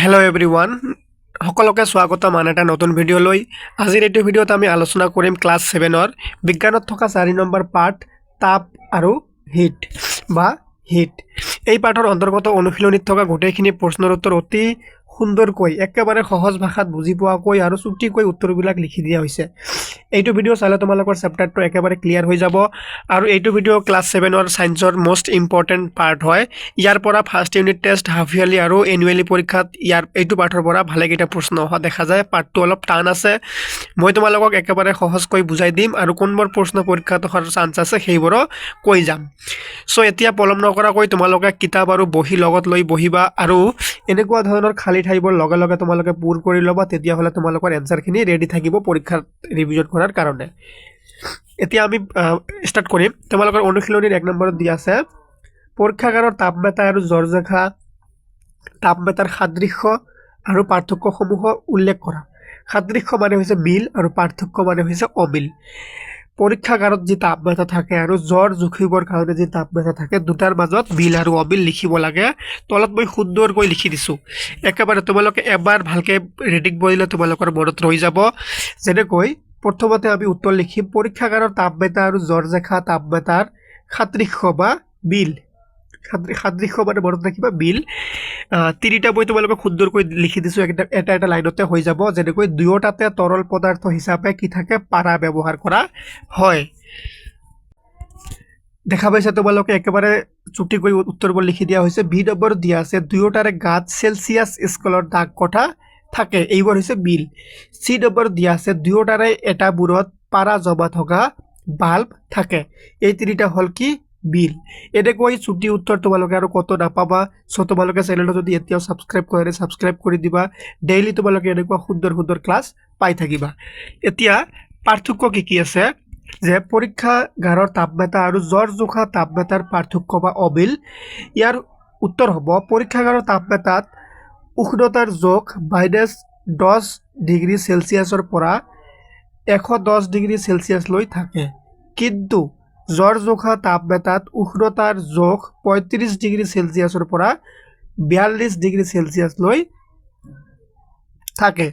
Hello' everyone সকলোকে স্বাগতম আন এটা নতুন ভিডিঅ'লৈ। আজিৰ এইটো ভিডিঅ'ত আমি আলোচনা কৰিম ক্লাছ 7ৰ বিজ্ঞানত থকা 4 নম্বৰ পাঠ তাপ আৰু হিট বা হিট। এই পাঠৰ অন্তৰ্গত অনুশীলনীত থকা গোটেইখিনি প্ৰশ্নৰ উত্তৰ অতি সুন্দৰকৈ একেবাৰে সহজ ভাষাত বুজি পোৱাকৈ আৰু চুটিকৈ উত্তৰবিলাক লিখি দিয়া হৈছে। এইটো ভিডিঅ' চালে তোমালোকৰ চেপ্টাৰটো একেবাৰে ক্লিয়াৰ হৈ যাব আৰু এইটো ভিডিঅ' ক্লাছ 7ৰ সায়েন্সৰ মোস্ট ইম্পৰ্টেণ্ট পাৰ্ট হয়। ইয়াৰ পৰা first unit test, half yearly আৰু এনুৱেলি পৰীক্ষাত এইটো পাঠৰ পৰা ভালেকেইটা প্ৰশ্ন অহা দেখা যায়। পাঠটো অলপ টান আছে, মই তোমালোকক একেবাৰে সহজকৈ বুজাই দিম আৰু কোনবোৰ প্ৰশ্ন পৰীক্ষাত অহাৰ চান্স আছে সেইবোৰো কৈ যাম। চ' এতিয়া পলম নকৰাকৈ তোমালোকে কিতাপ আৰু বহি লগত লৈ বহিবা আৰু এনেকুৱা ধৰণৰ খালী ঠাইবোৰ লগে লগে তোমালোকে পূৰ কৰি ল'বা, তেতিয়াহ'লে তোমালোকৰ এনচাৰখিনি ৰেডি থাকিব পৰীক্ষাত ৰিভিজন কৰাৰ কাৰণে। এতিয়া আমি ষ্টাৰ্ট কৰিম। তোমালোকৰ অনুশীলনীৰ 1 নম্বৰত দিয়া আছে পৰীক্ষাগাৰৰ তাপমাত্ৰা আৰু জ্বৰজেখা তাপমাত্ৰাৰ সাদৃশ্য আৰু পাৰ্থক্যসমূহ উল্লেখ কৰা। সাদৃশ্য মানে হৈছে মিল আৰু পাৰ্থক্য মানে হৈছে অমিল। পৰীক্ষাগাৰত যি তাপমাত্ৰা থাকে আৰু জ্বৰ জুখিবৰ কাৰণে যি তাপমাত্ৰা থাকে দুটাৰ মাজত মিল আৰু অমিল লিখিব লাগে। তলত মই সুন্দৰকৈ লিখি দিছোঁ, একেবাৰে তোমালোকে এবাৰ ভালকৈ ৰিডিং কৰিলে তোমালোকৰ মনত ৰৈ যাব। যেনেকৈ প্ৰথমতে আমি উত্তৰ লিখিম পৰীক্ষাগাৰৰ তাপমাত্ৰা আৰু জ্বৰজেখা তাপমাত্ৰাৰ সাদৃশ্য বা মিল। সাদৃশ্য মানে মনত ৰাখিবা মিল। তিনিটা মই তোমালোকক সুন্দৰকৈ লিখি দিছোঁ, এটা এটা লাইনতে হৈ যাব। যেনেকৈ দুয়োটাতে তৰল পদাৰ্থ হিচাপে কি থাকে পাৰা ব্যৱহাৰ কৰা হয়। দেখা পাইছা তোমালোকে একেবাৰে চুটিকৈ উত্তৰবোৰ লিখি দিয়া হৈছে। বি নম্বৰ দিয়া আছে দুয়োটাৰে গাত চেলচিয়াছ স্কেলৰ দাগ কটা থাকে, এইবোৰ হৈছে মিল। চি নম্বৰ দিয়া আছে দুয়োটাৰে এটা মূৰত পাৰা জমা থকা বাল্ব থাকে, এই তিনিটা হ'ল কি মিল। এনেকৈ চুটি উত্তৰ তোমালোকে আৰু কত নাপাবা। চ' তোমালোকে চেনেলটো যদি এতিয়াও ছাবস্ক্ৰাইব কৰে ছাবস্ক্ৰাইব কৰি দিবা। ডেইলি তোমালোকে এনেকুৱা সুন্দৰ সুন্দৰ ক্লাছ পাই থাকিবা। এতিয়া পাৰ্থক্য কি আছে যে পৰীক্ষাগাৰৰ তাপমাত্ৰা আৰু জ্বৰ জোখা তাপমাত্ৰাৰ পাৰ্থক্য বা অমিল। ইয়াৰ উত্তৰ হ'ব পৰীক্ষাগাৰৰ তাপমাত্ৰাত উষ্ণতাৰ জোখ -10 ডিগ্ৰী চেলচিয়াছৰ পৰা 110 ডিগ্ৰী চেলচিয়াছলৈ থাকে, কিন্তু জ্বৰ জোখা তাপমাত্ৰাত উষ্ণতাৰ জোখ 35 ডিগ্ৰী চেলচিয়াছৰ পৰা 42 ডিগ্ৰী চেলচিয়াছলৈ থাকে।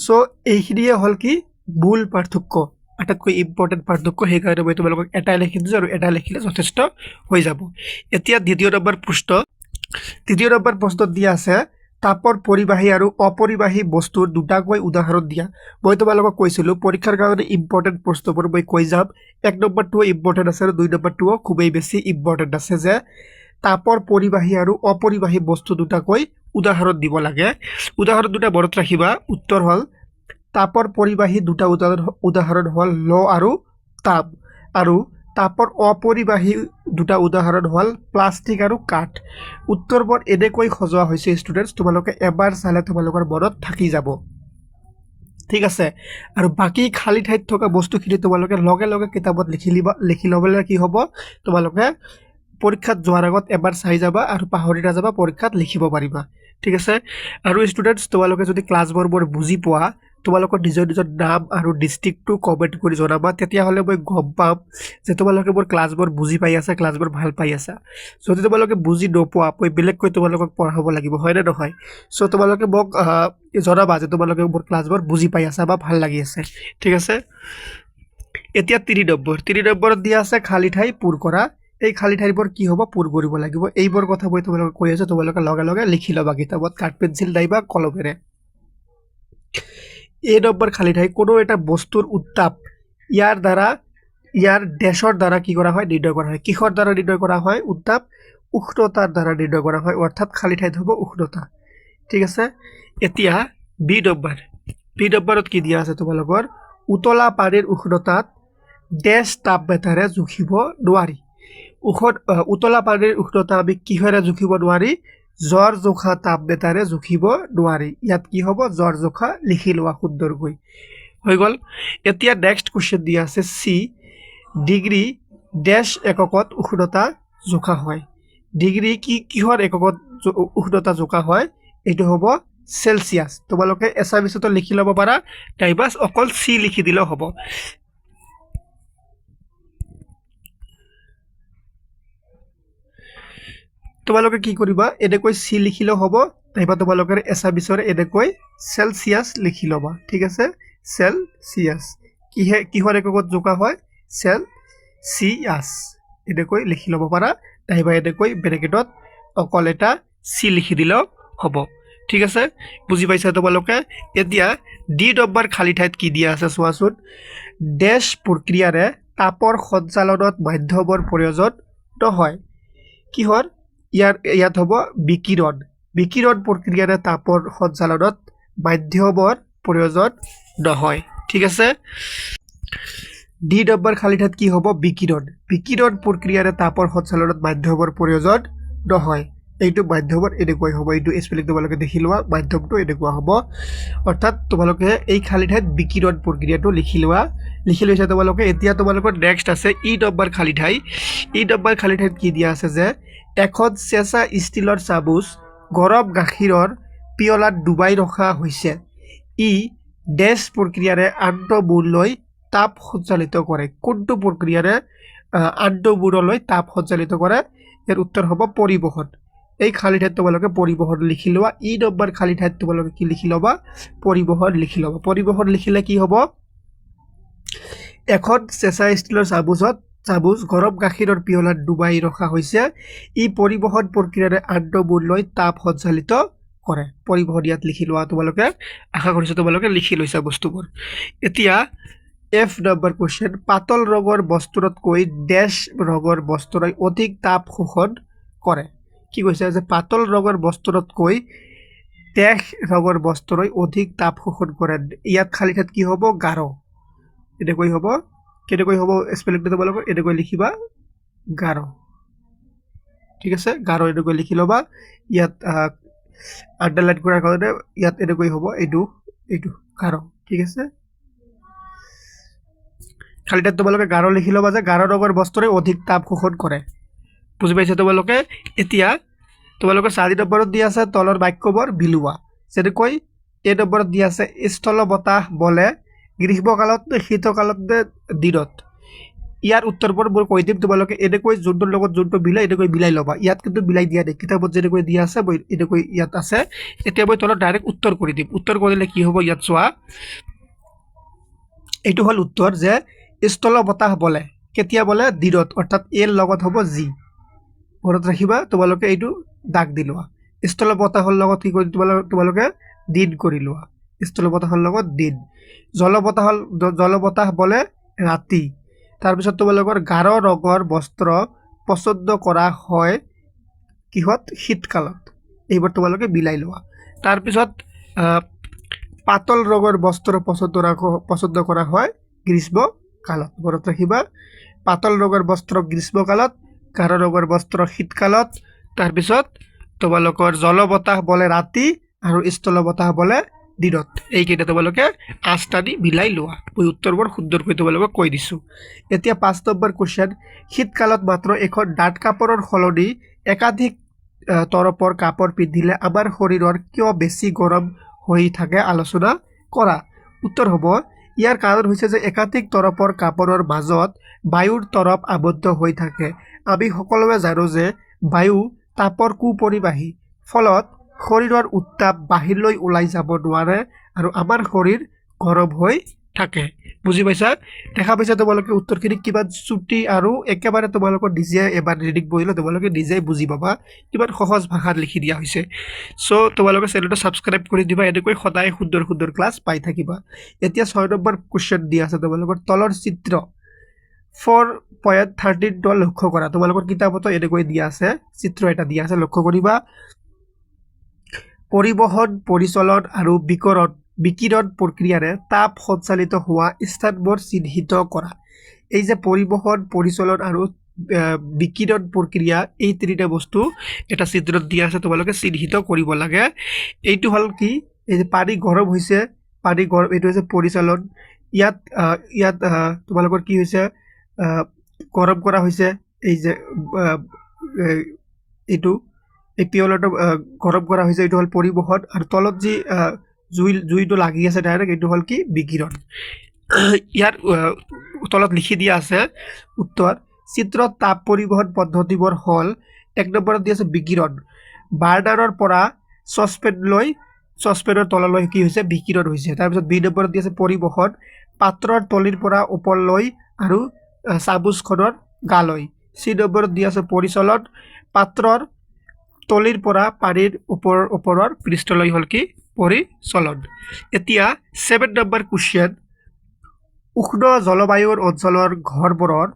চ' এইখিনিয়ে হ'ল কি মূল পাৰ্থক্য, আটাইতকৈ ইম্পৰ্টেণ্ট পাৰ্থক্য। সেইকাৰণে মই তোমালোকক এটাই লিখি দিছোঁ আৰু এটা লিখিলে যথেষ্ট হৈ যাব। এতিয়া দ্বিতীয় নম্বৰ প্ৰশ্নত দিয়া আছে তাপৰ পৰিবাহী আৰু অপৰিবাহী বস্তুৰ দুটাকৈ উদাহৰণ দিয়া। মই তোমালোকক কৈছিলোঁ পৰীক্ষাৰ কাৰণে ইম্পৰ্টেণ্ট প্ৰশ্নবোৰ মই কৈ যাম। 1 নম্বৰটোও ইম্পৰ্টেণ্ট আছে আৰু 2 নম্বৰটোও খুবেই বেছি ইম্পৰ্টেণ্ট আছে, যে তাপৰ পৰিবাহী আৰু অপৰিবাহী বস্তু দুটাকৈ উদাহৰণ দিব লাগে। উদাহৰণ দুটা মনত ৰাখিবা। উত্তৰ হ'ল তাপৰ পৰিবাহী দুটা উদাহৰণ হ'ল ল আৰু তাপ, আৰু তাপৰ অপৰিবাহী দুটা উদাহৰণ হ'ল প্লাষ্টিক আৰু কাঠ। উত্তৰবোৰ এনেকৈ সজোৱা হৈছে ষ্টুডেণ্টছ, তোমালোকে এবাৰ চালে তোমালোকৰ মনত থাকি যাব, ঠিক আছে। আৰু বাকী খালী ঠাইত থকা বস্তুখিনি তোমালোকে লগে লগে কিতাপত লিখি ল'বলৈ কি হ'ব, তোমালোকে পৰীক্ষাত যোৱাৰ আগত এবাৰ চাই যাবা আৰু পাহৰি নাযাবা, পৰীক্ষাত লিখিব পাৰিবা, ঠিক আছে। আৰু ষ্টুডেণ্টছ তোমালোকে যদি ক্লাছবোৰ বুজি পোৱা, তোমালোকৰ নিজৰ নিজৰ নাম আৰু ডিষ্ট্ৰিক্টটো কমেণ্ট কৰি জনাবা, তেতিয়াহ'লে মই গম পাম যে তোমালোকে মোৰ ক্লাছবোৰ বুজি পাই আছা, ক্লাছবোৰ ভাল পাই আছা। যদি তোমালোকে বুজি নোপোৱা, মই বেলেগকৈ তোমালোকক পঢ়াব লাগিব, হয়নে নহয়? চ' তোমালোকে মোক জনাবা যে তোমালোকে মোৰ ক্লাছবোৰ বুজি পাই আছা বা ভাল লাগি আছে, ঠিক আছে। এতিয়া 3 নম্বৰত দিয়া আছে খালী ঠাই পূৰ কৰা। এই খালী ঠাইবোৰ কি হ'ব, পূৰ কৰিব লাগিব। এইবোৰ কথা মই তোমালোকক কৈ আছোঁ, তোমালোকে লগে লগে লিখি ল'বা কিতাপত কাঠ পেঞ্চিল নাইবা কলমেৰে। এই নম্বৰ খালী ঠাই কোনো এটা বস্তুৰ উত্তাপ ইয়াৰ ডেছৰ দ্বাৰা কি কৰা হয়, নিৰ্ণয় কৰা হয়। কিহৰ দ্বাৰা নিৰ্ণয় কৰা হয়? উত্তাপ উষ্ণতাৰ দ্বাৰা নিৰ্ণয় কৰা হয়, অৰ্থাৎ খালী ঠাইত হ'ব উষ্ণতা, ঠিক আছে। এতিয়া বি নম্বৰত কি দিয়া আছে তোমালোকৰ উতলা পানীৰ উষ্ণতাত ডেছ তাপমাত্ৰাৰে জুখিব নোৱাৰি। উতলা পানীৰ উষ্ণতা আমি কিহেৰে জুখিব নোৱাৰি? জ্বৰ জোখা তাপমাত্ৰাৰে জুখিব নোৱাৰি। ইয়াত কি হ'ব, জ্বৰ জোখা লিখি লোৱা সুন্দৰকৈ, হৈ গ'ল। এতিয়া নেক্সট কুৱেশ্যন দিয়া আছে চি ডিগ্ৰী ডেছ এককত উষ্ণতা জোখা হয়। ডিগ্ৰী কিহৰ এককত উষ্ণতা জোখা হয়? এইটো হ'ব চেলচিয়াছ। তোমালোকে এছামিছতো লিখি ল'ব পাৰা, নাইবা অকল চি লিখি দিলেও হ'ব। তোমালোকে কি কৰিবা এনেকৈ চি লিখিলেও হ'ব নাইবা তোমালোকে এছামিছৰ এনেকৈ চেলচিয়াছ লিখি ল'বা ঠিক আছে চেলচিয়াছ কিহৰ এককত জোকা হয় চেলচিয়াছ এনেকৈ লিখি ল'ব পাৰা নাইবা এনেকৈ ব্ৰেকেটত অকল এটা চি লিখি দিলেও হ'ব ঠিক আছে বুজি পাইছা তোমালোকে এতিয়া ডি নম্বৰ খালী ঠাইত কি দিয়া আছে চোৱাচোন ডেশ প্ৰক্ৰিয়াৰে তাপৰ সঞ্চালনত মাধ্যমৰ প্ৰয়োজন নহয় কিহৰ ইয়াত হ'ব বিকিৰণ প্ৰক্ৰিয়াৰে তাপৰ সঞ্চালনত মাধ্যমৰ প্ৰয়োজন নহয় ঠিক আছে ডি নম্বৰ খালী ঠাইত কি হ'ব বিকিৰণ প্ৰক্ৰিয়াৰে তাপৰ সঞ্চালনত মাধ্যমৰ প্ৰয়োজন নহয় এইটো মাধ্যমৰ এনেকৈ হ'ব এইটো স্পেলিং তোমালোকে দেখি লোৱা মাধ্যমটো এনেকুৱা হ'ব অৰ্থাৎ তোমালোকে এই খালী ঠাইত বিকিৰণ প্ৰক্ৰিয়াটো লিখি লৈছা তোমালোকে এতিয়া তোমালোকৰ নেক্সট আছে ই নম্বৰ খালী ঠাইত কি দিয়া আছে যে এখন চেঁচা ষ্টিলৰ চামুচ গৰম গাখীৰৰ পিয়লাত ডুবাই ৰখা হৈছে ই ডেশ প্ৰক্ৰিয়াৰে আন্তঃমূললৈ তাপ সঞ্চালিত কৰে কোনটো প্ৰক্ৰিয়াৰে আন্তঃমূললৈ তাপ সঞ্চালিত কৰে ইয়াৰ উত্তৰ হ'ব পৰিবহণ এই খালী ঠাইত তোমালোকে পৰিবহণ লিখি লোৱা ই নম্বৰ খালী ঠাইত তোমালোকে কি লিখি ল'বা পৰিবহণ লিখিলে কি হ'ব এখন চেঁচা ষ্টিলৰ চামুচ গৰম গাখীৰৰ পিয়লাত ডুবাই ৰখা হৈছে ই পৰিবহণ প্ৰক্ৰিয়াৰে আন্তঃমূললৈ তাপ সঞ্চালিত কৰে পৰিবহণ ইয়াত লিখি লোৱা তোমালোকে আশা কৰিছোঁ তোমালোকে লিখি লৈছা বস্তুবোৰ এতিয়া এফ নম্বৰ কুৱেশ্যন পাতল ৰঙৰ বস্তুতকৈ ডেশ ৰঙৰ বস্তুৰে অধিক তাপ শোষণ কৰে কি কৈছে যে পাতল ৰঙৰ বস্তুতকৈ ডেশ ৰঙৰ বস্তুৰে অধিক তাপ শোষণ কৰে ইয়াত খালী ঠাইত কি হ'ব গাঢ় এনেকৈ হ'ব কেনেকৈ হ'ব স্পেলিংটো তোমালোকে এনেকৈ লিখিবা গাঢ় ঠিক আছে গাঢ় এনেকৈ লিখি ল'বা ইয়াত আণ্ডাৰলাইন কৰাৰ কাৰণে ইয়াত এনেকৈ হ'ব এইটো গাঢ় ঠিক আছে খালী ঠাইত তোমালোকে গাঢ় লিখি ল'বা যে গাঢ় ৰঙৰ বস্তুৰে অধিক তাপ শোষণ কৰে বুজি পাইছা তোমালোকে এতিয়া তোমালোকৰ 4 নম্বৰত দিয়া আছে তলৰ বাক্যবোৰ বিলোৱা যেনেকৈ এ নম্বৰত দিয়া আছে স্থল বতাহ বলে গ্ৰীষ্মকালত শীতকালত দিনত ইয়াৰ উত্তৰবোৰ মই কৈ দিম তোমালোকে এনেকৈ যোনটোৰ লগত যোনটো মিলাই এনেকৈ মিলাই ল'বা ইয়াত কিন্তু মিলাই দিয়া নাই কিতাপত যেনেকৈ দিয়া আছে মই এনেকৈ ইয়াত আছে এতিয়া মই তলত ডাইৰেক্ট উত্তৰ কৰি দিম উত্তৰ কৰিলে কি হ'ব ইয়াত চোৱা এইটো হ'ল উত্তৰ যে স্থল বতাহ বলে কেতিয়া বলে দিনত অৰ্থাৎ এৰ লগত হ'ব জি মনত ৰাখিবা তোমালোকে এইটো দাগ দি লোৱা স্থল বতাহৰ লগত কি কৰি তোমালোকে দিন কৰি লোৱা স্থল বতাহৰ লগত দিন জলবতাহ বলে ৰাতি তাৰপিছত তোমালোকৰ গাঢ় ৰঙৰ বস্ত্ৰ পচন্দ কৰা হয় কিহত শীতকালত এইবোৰ তোমালোকে মিলাই লোৱা তাৰপিছত পাতল ৰঙৰ বস্ত্ৰ পচন্দ কৰা হয় গ্ৰীষ্মকালত মনত ৰাখিবা পাতল ৰঙৰ বস্ত্ৰ গ্ৰীষ্মকালত গাঢ় ৰঙৰ বস্ত্ৰ শীতকালত তাৰপিছত তোমালোকৰ জলবতাহ বলে ৰাতি আৰু স্থল বতাহ বলে দিনত এইকেইটা তোমালোকে আঠটা মিলাই লোৱা মই উত্তৰবোৰ সুন্দৰকৈ তোমালোকক কৈ দিছোঁ এতিয়া 5 নম্বৰ কুৱেশ্যন শীতকালত মাত্ৰ এখন ডাঠ কাপোৰৰ সলনি একাধিক তৰপৰ কাপোৰ পিন্ধিলে আমাৰ শৰীৰৰ কিয় বেছি গৰম হৈ থাকে আলোচনা কৰা উত্তৰ হ'ব ইয়াৰ কাৰণ হৈছে যে একাধিক তৰপৰ কাপোৰৰ মাজত বায়ুৰ তৰপ আবদ্ধ হৈ থাকে আমি সকলোৱে জানো যে বায়ু তাপৰ কুপৰিবাহী ফলত শৰীৰৰ উত্তাপ বাহিৰলৈ ওলাই যাব নোৱাৰে আৰু আমাৰ শৰীৰ গৰম হৈ থাকে বুজি পাইছা দেখা পাইছা তোমালোকে উত্তৰখিনি কিমান চুটি আৰু একেবাৰে তোমালোকৰ নিজে এবাৰ ৰিডিং পঢ়িলে তোমালোকে নিজে বুজি পাবা কিমান সহজ ভাষাত লিখি দিয়া হৈছে সো তোমালোকে চেনেলটো সাবস্ক্ৰাইব কৰি দিবা এনেকৈ সদায় সুন্দৰ ক্লাছ পাই থাকিবা এতিয়া 6 নম্বৰ কোৱেশ্চন দিয়া আছে তোমালোকৰ তলৰ চিত্ৰ 4.13 লক্ষ্য কৰা তোমালোকৰ কিতাপতো এনেকৈ দিয়া আছে চিত্ৰ এটা দিয়া আছে লক্ষ্য কৰিবা পৰিবহণ পৰিচলন আৰু বিকিৰণ প্ৰক্ৰিয়াৰে তাপ সঞ্চালিত হোৱা স্থানবোৰ চিহ্নিত কৰা এই যে পৰিবহণ পৰিচলন আৰু বিকিৰণ প্ৰক্ৰিয়া এই তিনিটা বস্তু এটা চিত্ৰত দিয়া আছে তোমালোকে চিহ্নিত কৰিব লাগে এইটো হল কি এই যে পানী গৰম হৈছে এইটো হৈছে পৰিচলন ইয়াত তোমালোকৰ কি হৈছে গৰম কৰা হৈছে এই যে এইটো এই পিয়লাটো গৰম কৰা হৈছে এইটো হল পৰিবহণ আৰু তলত যি জুইটো লাগি আছে ডাইৰেক্ট এইটো হল কি বিকিৰণ ইয়াৰ তলত লিখি দিয়া আছে উত্তৰ চিত্ৰত তাপ পৰিবহণ পদ্ধতিবোৰ হল 1 নম্বৰত দি আছে বিকিৰণ বাৰ্ণাৰৰ পৰা চচপেনৰ তললৈ কি হৈছে বিকিৰণ হৈছে তাৰপিছত বি নম্বৰত দি আছে পৰিবহণ পাত্ৰৰ তলিৰ পৰা ওপৰলৈ আৰু চামুচখনৰ গালৈ সি নম্বৰত দি আছে পৰিচলন পাত্ৰৰ তলিৰ পৰা পানীৰ ওপৰৰ পৃষ্ঠলৈ হল কি পৰিচলন এতিয়া 7 নম্বৰ কোৱেশ্চন উষ্ণ জলবায়ুৰ অঞ্চলৰ ঘৰবোৰৰ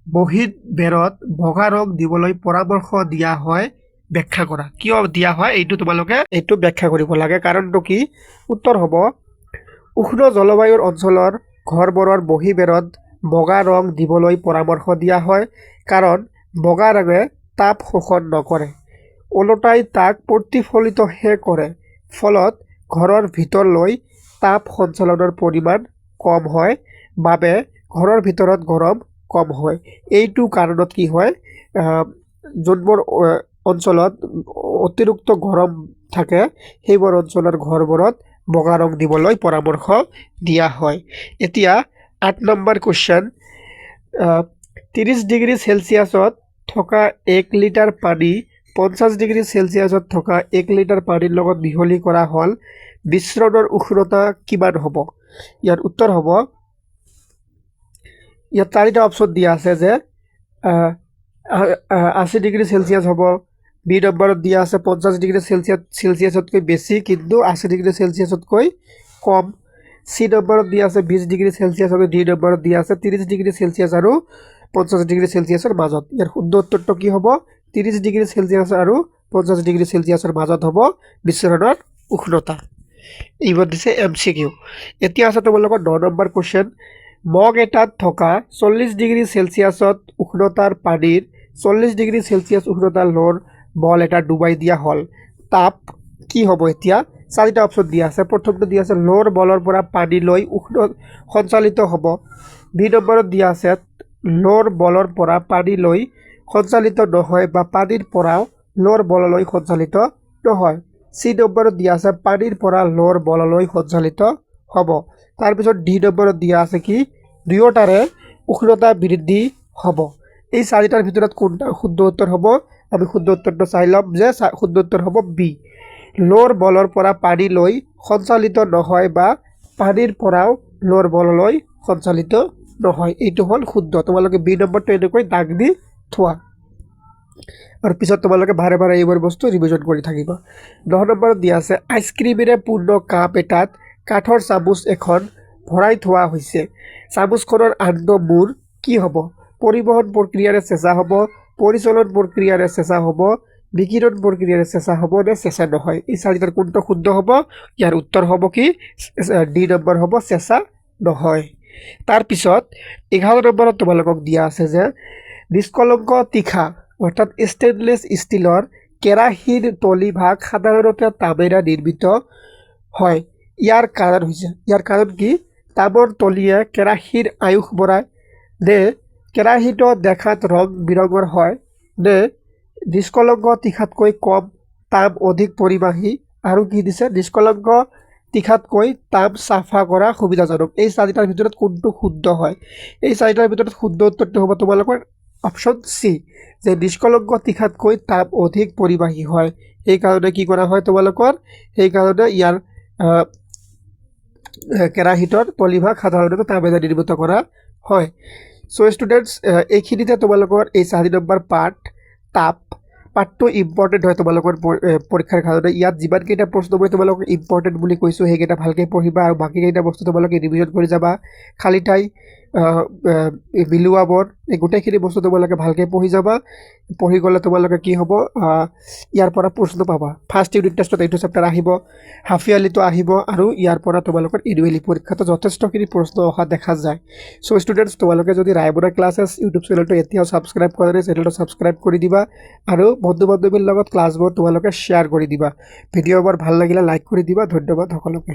বহিত বেৰত বগা ৰং দিবলৈ পৰামৰ্শ দিয়া হয় ব্যাখ্যা কৰা কিয় দিয়া হয় এইটো তোমালোকে এইটো ব্যাখ্যা কৰিব লাগে কাৰণটো কি উত্তৰ হ'ব উষ্ণ জলবায়ুৰ অঞ্চলৰ ঘৰবোৰৰ বহিবেৰত বগা ৰং দিবলৈ পৰামৰ্শ দিয়া হয় কাৰণ বগা ৰঙে তাপ শোষণ নকৰে ওলোটাই তাক প্ৰতিফলিতহে কৰে ফলত ঘৰৰ ভিতৰলৈ তাপ সঞ্চালনৰ পৰিমাণ কম হয় বাবে ঘৰৰ ভিতৰত গৰম কম হয় এইটো কাৰণত কি হয় যোনবোৰ অঞ্চলত অতিৰিক্ত গৰম থাকে সেইবোৰ অঞ্চলৰ ঘৰবোৰত বগা ৰং দিবলৈ পৰামৰ্শ দিয়া হয় এতিয়া 8 নম্বৰ কোৱেশ্চন 30 ডিগ্ৰী সেলসিয়াছত থকা 1 লিটাৰ পানী 50 ডিগ্ৰী সেলসিয়াছত থকা 1 লিটাৰ পানীৰ লগত মিহলি কৰা হল মিশ্ৰণৰ উষ্ণতা কিমান হ'ব ইয়াৰ উত্তৰ হ'ব ইয়াত চাৰিটা অপচন দিয়া আছে যে 80 ডিগ্ৰী সেলসিয়াছ হ'ব বি নম্বৰত দিয়া আছে 50 ডিগ্ৰী সেলসিয়াছতকৈ বেছি কিন্তু 80 ডিগ্ৰী সেলসিয়াছতকৈ কম সি নম্বৰত দিয়া আছে 20 ডিগ্ৰী সেলসিয়াছ আৰু ডি নম্বৰত দিয়া আছে 30 ডিগ্ৰী সেলসিয়াছ আৰু 50 ডিগ্ৰী সেলসিয়াছৰ মাজত ইয়াৰ শুদ্ধ উত্তৰটো কি হ'ব 30 ডিগ্ৰী সেলসিয়াছ আৰু 50 ডিগ্ৰী সেলসিয়াছৰ মাজত হ'ব মিশ্ৰণৰ উষ্ণতা এইবোৰ দিছে এমসিকিউ এতিয়া আছে তোমালোকৰ 9 নম্বৰ কোৱেশ্চন মগ এটাত থকা 40 ডিগ্ৰী সেলসিয়াছত উষ্ণতাৰ পানীৰ 40 ডিগ্ৰী সেলসিয়াছ উষ্ণতাৰ লোৰ বল এটা ডুবাই দিয়া হল তাপ কি হ'ব এতিয়া চাৰিটা অপচন দিয়া আছে প্ৰথমটো দিয়া আছে লোৰ বলৰ পৰা পানী লৈ উষ্ণ সঞ্চালিত হ'ব বি নম্বৰত দিয়া আছে লোৰ বলৰ পৰা পানী লৈ সঞ্চালিত নহয় বা পানীৰ পৰা লোৰ বললৈ সঞ্চালিত নহয় সি নম্বৰত দিয়া আছে পানীৰ পৰা লোৰ বললৈ সঞ্চালিত হ'ব তাৰপিছত ডি নম্বৰত দিয়া আছে কি দুয়োটাৰে উষ্ণতা বৃদ্ধি হ'ব এই চাৰিটাৰ ভিতৰত কোনটা শুদ্ধ উত্তৰ হ'ব আমি শুদ্ধ উত্তৰটো চাই ল'ম যে শুদ্ধ উত্তৰ হ'ব বি লোৰ বলৰ পৰা পানী লৈ সঞ্চালিত নহয় বা পানীৰ পৰাও লোৰ বললৈ সঞ্চালিত নহয় এইটো হ'ল শুদ্ধ তোমালোকে বি নম্বৰটো এনেকৈ দাগ দি থোৱা আৰু পিছত তোমালোকে বাৰে বাৰে এইবোৰ বস্তু ৰিভিজন কৰি থাকিবা 10 নম্বৰত দিয়া আছে আইচক্ৰীমেৰে পূৰ্ণ কাপ এটাত কাঠৰ চামুচ এখন ভৰাই থোৱা হৈছে চামুচখনৰ আন্ত মূৰ কি হ'ব পৰিবহণ প্ৰক্ৰিয়াৰে চেঁচা হ'ব পৰিচলন প্ৰক্ৰিয়াৰে চেঁচা হ'ব বিকিৰণ প্ৰক্ৰিয়াৰে চেঁচা হ'ব নে চেঁচা নহয় এই চাৰিটাৰ কোনটো শুদ্ধ হ'ব ইয়াৰ উত্তৰ হ'ব কি ডি নম্বৰ হ'ব চেঁচা নহয় তাৰপিছত 11 নম্বৰত তোমালোকক দিয়া আছে যে নিষ্কলংক তীখা অৰ্থাৎ ষ্টেইনলেছ ষ্টীলৰ কেৰাহীৰ তলি ভাগ সাধাৰণতে তামেৰে নিৰ্মিত হয় ইয়াৰ কাৰণ কি তামৰ তলিয়ে কেৰাহীৰ আয়ুস বঢ়ায় নে কেৰাহীটো দেখাত ৰং বিৰঙৰ হয় নে নিষ্কলংক তীখাতকৈ কম তাম অধিক পৰিবাহী আৰু কি দিছে নিষ্কলংক তীখাতকৈ তাম চাফা কৰা সুবিধাজনক এই চাৰিটাৰ ভিতৰত কোনটো শুদ্ধ হয় এই চাৰিটাৰ ভিতৰত শুদ্ধ উত্তৰটো হ'ব তোমালোকৰ অপশ্যন সি যে নিষ্কলংক তীখাতকৈ তাপ অধিক পৰিবাহী হয় সেইকাৰণে কি কৰা হয় তোমালোকৰ সেইকাৰণে ইয়াৰ কেৰাহীটোৰ তলিভাগ সাধাৰণতে তামেৰে নিৰ্মিত কৰা হয় সো ষ্টুডেণ্টছ এইখিনিতে তোমালোকৰ এই 4 নম্বৰ পাৰ্টটো ইম্পৰ্টেণ্ট হয় তোমালোকৰ পৰীক্ষাৰ কাৰণে ইয়াত যিমানকেইটা প্ৰশ্ন মই তোমালোকক ইম্পৰ্টেণ্ট বুলি কৈছোঁ সেইকেইটা ভালকৈ পঢ়িবা আৰু বাকীকেইটা বস্তু তোমালোকে ৰিভিজন কৰি যাবা খালী ঠাই মিলোৱাবৰ এই গোটেইখিনি বস্তু তোমালোকে ভালকৈ পঢ়ি যাবা পঢ়ি গ'লে তোমালোকে কি হ'ব ইয়াৰ পৰা প্ৰশ্ন পাবা ফাৰ্ষ্ট ইউনিট টেষ্টত এইটো চেপ্টাৰ আহিব হাফ ইয়াৰলিটো আহিব আৰু ইয়াৰ পৰা তোমালোকৰ এনুৱেলি পৰীক্ষাটো যথেষ্টখিনি প্ৰশ্ন অহা দেখা যায় চ' ষ্টুডেণ্টছ তোমালোকে যদি ৰায়মনা ক্লাছেছ ইউটিউব চেনেলটো এতিয়াও ছাবস্ক্ৰাইব কৰা নাই চেনেলটো ছাবস্ক্ৰাইব কৰি দিবা আৰু বন্ধু বান্ধৱীৰ লগত ক্লাছবোৰ তোমালোকে শ্বেয়াৰ কৰি দিবা ভিডিঅ'বোৰ ভাল লাগিলে লাইক কৰি দিবা ধন্যবাদ সকলোকে